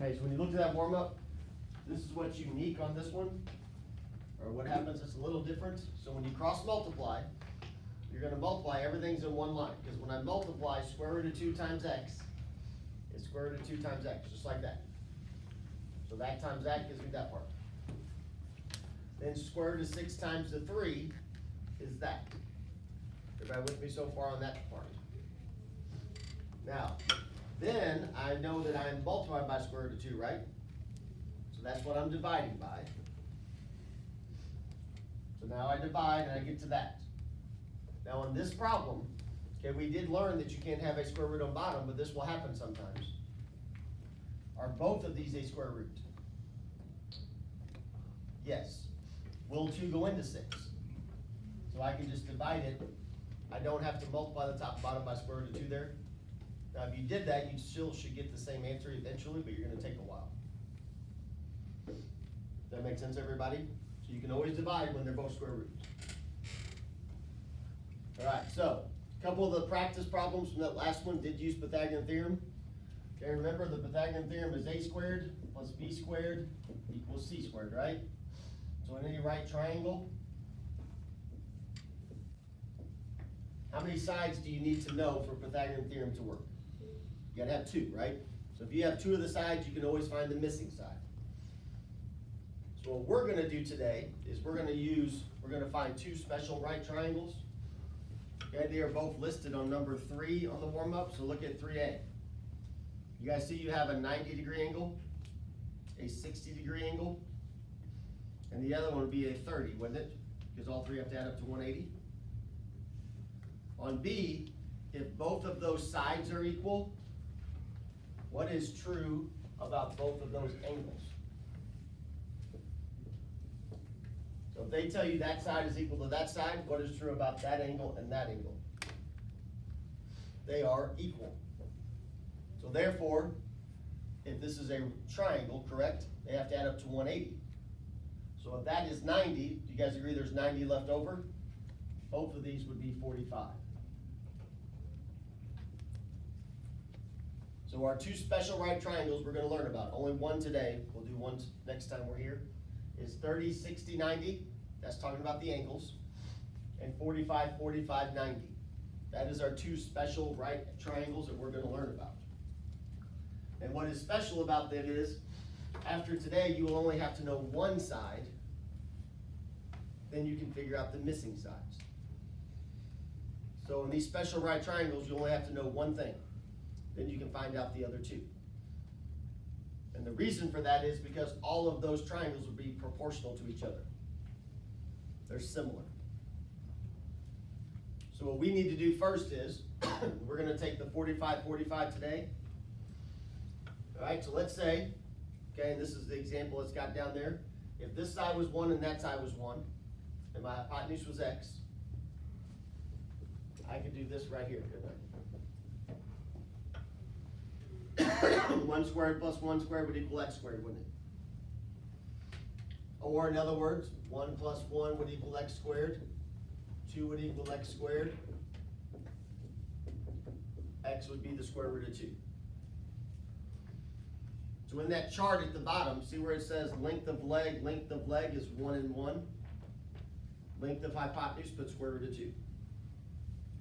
Okay, so when you look at that warm-up, this is what's unique on this one, or what happens, it's a little different. So when you cross multiply, you're gonna multiply, everything's in one line, because when I multiply square root of 2 times x, it's square root of 2 times x, just like that. So that times that gives me that part. Then square root of 6 times the 3 is that. Everybody with me so far on that part? Now, then I know that I'm multiplying by square root of 2, right? So that's what I'm dividing by. So now I divide and I get to that. Now on this problem, okay, we did learn that you can't have a square root on bottom, but this will happen sometimes. Are both of these a square root? Yes. Will 2 go into 6? So I can just divide it. I don't have to multiply the top and bottom by square root of 2 there. Now if you did that, you still should get the same answer eventually, but you're gonna take a while. Does that make sense, everybody? So you can always divide when they're both square roots. All right, so a couple of the practice problems from that last one did use Pythagorean theorem. Okay, remember the Pythagorean theorem is a squared plus b squared equals c squared, right? So in any right triangle, how many sides do you need to know for Pythagorean theorem to work? You gotta have 2, right? So if you have 2 of the sides, you can always find the missing side. So what we're gonna do today is we're gonna find 2 special right triangles. Okay, they are both listed on number 3 on the warm-up, so look at 3A. You guys see you have a 90-degree angle, a 60-degree angle, and the other one would be a 30, wouldn't it? Because all 3 have to add up to 180. On B, if both of those sides are equal, what is true about both of those angles? So if they tell you that side is equal to that side, what is true about that angle and that angle? They are equal. So therefore, if this is a triangle, correct, they have to add up to 180. So if that is 90, do you guys agree there's 90 left over? Both of these would be 45. So our 2 special right triangles we're gonna learn about, only one today, we'll do one next time we're here, is 30, 60, 90, that's talking about the angles, and 45, 45, 90. That is our 2 special right triangles that we're gonna learn about. And what is special about that is, after today, you will only have to know one side, then you can figure out the missing sides. So in these special right triangles, you only have to know one thing, then you can find out the other 2. And the reason for that is because all of those triangles will be proportional to each other. They're similar. So what we need to do first is, we're gonna take the 45, 45 today. All right, so let's say, okay, and this is the example it's got down there. If this side was 1 and that side was 1, and my hypotenuse was x, I could do this right here, couldn't I? 1 squared plus 1 squared would equal x squared, wouldn't it? Or in other words, 1 plus 1 would equal x squared, 2 would equal x squared, x would be the square root of 2. So in that chart at the bottom, see where it says length of leg is 1 and 1. Length of hypotenuse, put square root of 2.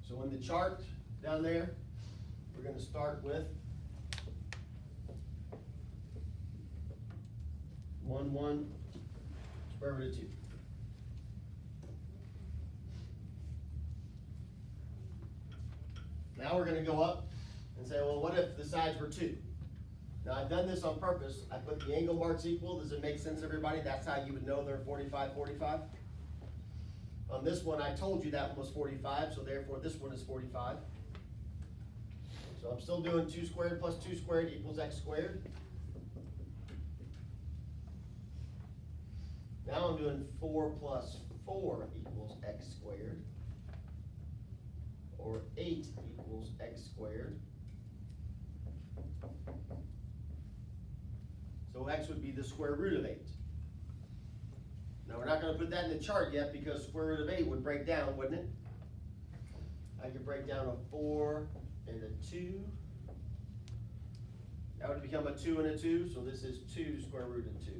So in the chart down there, we're going to start with 1, 1, square root of 2. Now we're going to go up and say, well, what if the sides were 2? Now I've done this on purpose. I put the angle marks equal. Does it make sense, everybody? That's how you would know they're 45, 45. On this one, I told you that one was 45, so therefore this one is 45. So I'm still doing 2 squared plus 2 squared equals x squared. Now I'm doing 4 plus 4 equals x squared, or 8 equals x squared. So x would be the square root of 8. Now we're not going to put that in the chart yet because square root of 8 would break down, wouldn't it? I could break down a 4 and a 2. That would become a 2 and a 2, so this is 2 square root of 2.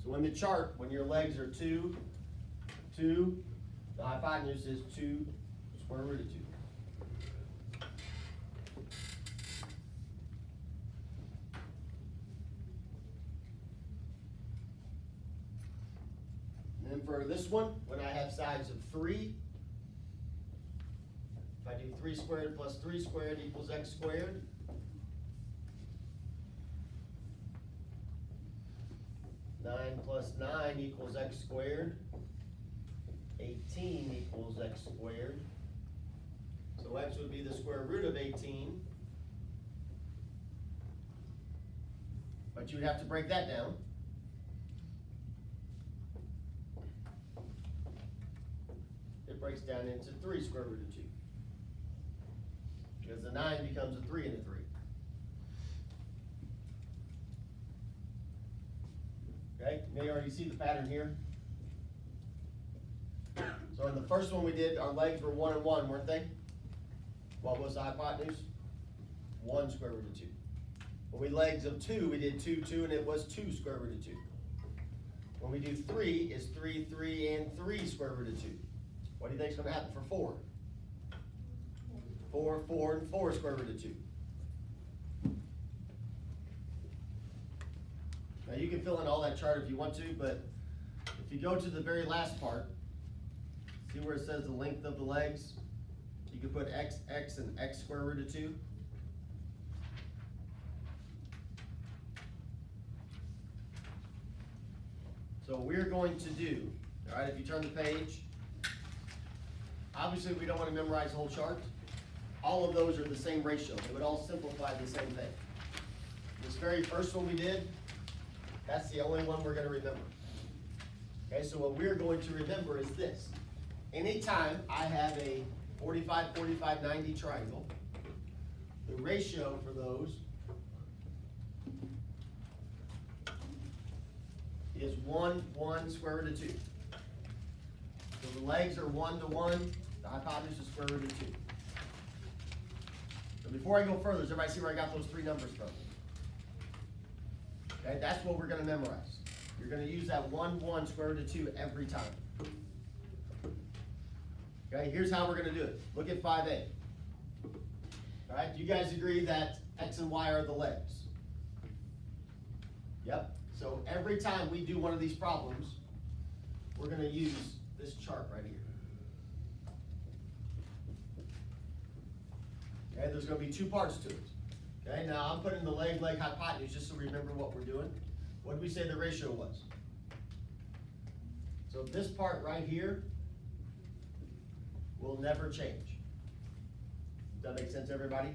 So in the chart, when your legs are 2, 2, the hypotenuse is 2 square root of 2. And then for this one, when I have sides of 3, if I do 3 squared plus 3 squared equals x squared. Nine plus 9 equals x squared. 18 equals x squared. So x would be the square root of 18. But you would have to break that down. It breaks down into 3 square root of 2. Because the 9 becomes a 3 and a 3. Okay, you may already see the pattern here. So in the first one we did, our legs were 1 and 1, weren't they? What was the hypotenuse? 1 square root of 2. When we legs of 2, we did 2, 2, and it was 2 square root of 2. When we do 3, it's 3, 3, and 3 square root of 2. What do you think is going to happen for 4? 4, 4, and 4 square root of 2. Now you can fill in all that chart if you want to, but if you go to the very last part, see where it says the length of the legs? You can put x, x, and x square root of 2. So we're going to do, all right, if you turn the page, obviously we don't want to memorize the whole chart. All of those are the same ratio. They would all simplify the same thing. This very first one we did, that's the only one we're going to remember. Okay, so what we're going to remember is this. Anytime I have a 45, 45, 90 triangle, the ratio for those is 1, 1, square root of 2. So the legs are 1 to 1, the hypotenuse is square root of 2. So before I go further, does everybody see where I got those 3 numbers from? Okay, that's what we're going to memorize. You're going to use that 1, 1, square root of 2 every time. Okay, here's how we're going to do it. Look at 5A. All right, do you guys agree that x and y are the legs? Yep. So every time we do one of these problems, we're going to use this chart right here. Okay, there's going to be 2 parts to it. Okay, now I'm putting the leg hypotenuse just so we remember what we're doing. What did we say the ratio was? So this part right here will never change. Does that make sense, everybody?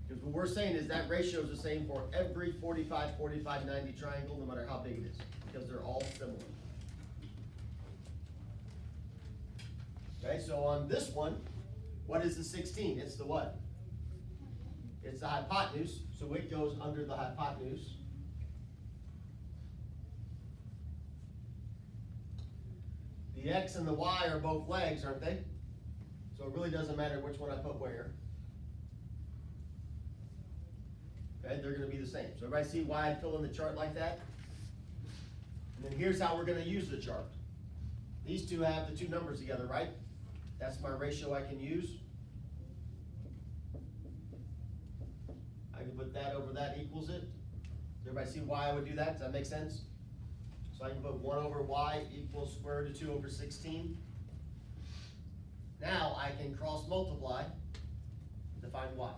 Because what we're saying is that ratio is the same for every 45, 45, 90 triangle, no matter how big it is, because they're all similar. Okay, so on this one, what is the 16? It's the what? It's the hypotenuse, so it goes under the hypotenuse. The x and the y are both legs, aren't they? So it really doesn't matter which one I put where. Okay, they're going to be the same. So everybody see why I fill in the chart like that? And then here's how we're going to use the chart. These two have the 2 numbers together, right? That's my ratio I can use. I can put that over that equals it. Does everybody see why I would do that? Does that make sense? So I can put 1 over y equals square root of 2 over 16. Now I can cross multiply to find y.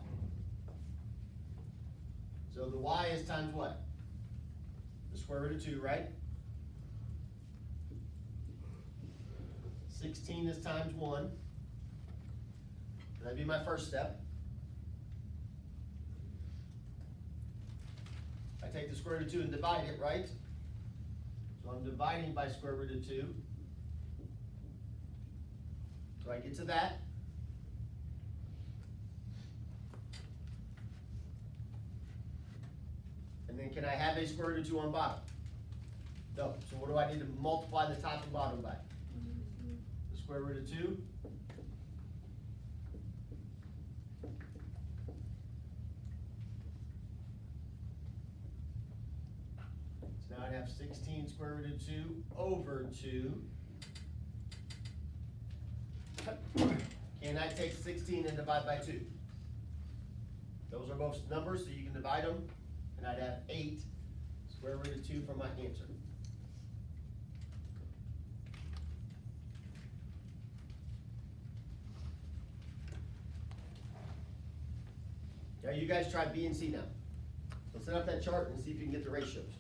So the y is times what? The square root of 2, right? 16 is times 1. That'd be my first step. I take the square root of 2 and divide it, right? So I'm dividing by square root of 2. So I get to that. And then can I have a square root of 2 on bottom? No. So what do I need to multiply the top and bottom by? The square root of 2 I'd have 16 square root of 2 over 2. Can I take 16 and divide by 2? Those are both numbers, so you can divide them, and I'd have 8 square root of 2 for my answer. Now you guys try B and C now. So set up that chart and see if you can get the ratios.